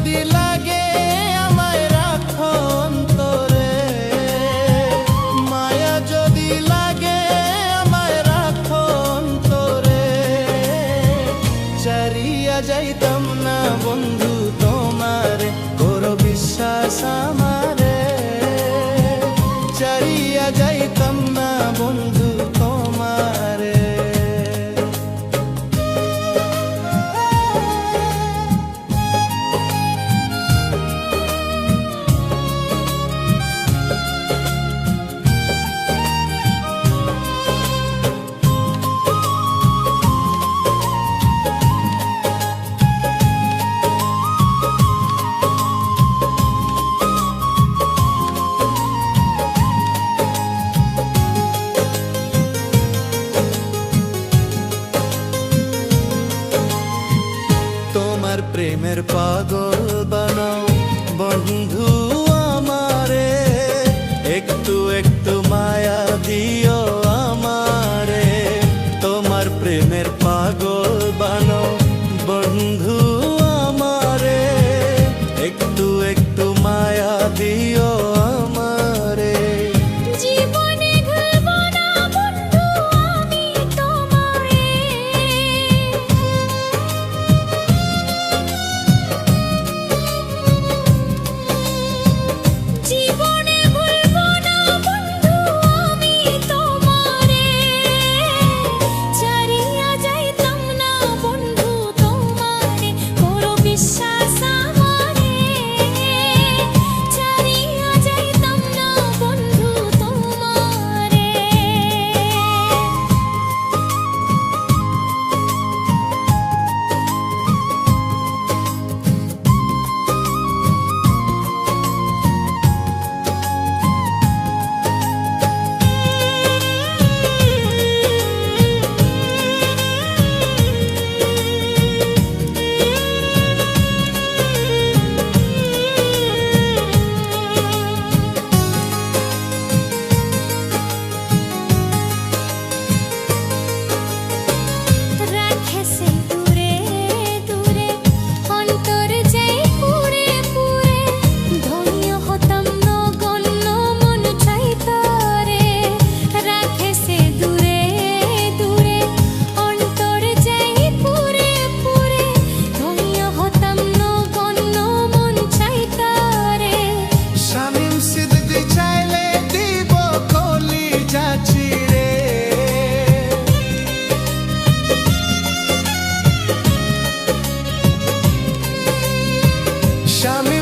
যদি লাগে আমায় রাখো অন্তরে, মায়া যদি লাগে আমায় রাখো অন্তরে, চারিয়া যাইতাম না বন্ধু তোমারে, করো বিশ্বাস আমারে, চারিয়া যাইতাম না বন্ধু তোমারে। তোমার প্রেমের পাগল বানাও বন্ধু আমারে, একটু একটু মায়া দিও আমারে। তোমার প্রেমের পাগল বানাও বন্ধু আমারে, একটু একটু মায়া দিও আমারে। জীবনে ভুলবো না বন্ধু আমি তোমারে, জীবনে ভুলবো না বন্ধু আমি তোমারে, ছাড়িয়া যাইতাম না বন্ধু তোমারে, করো বিশ্বাস আমারে, ছাড়িয়া যাইতাম না বন্ধু তোমারে। রাখেছে দূরে দূরে অন্তর যাই পুরে পুরে, ধন্য হতাম নগণ্য মন চাইতারে। রাখেছে দূরে দূরে অন্তর যাই পুরে পুরে, ধন্য হতাম নগণ্য মন চাইতারে। শামীম সিদ্দিকী চাইলে দিব কলিজা চিরে, শামীম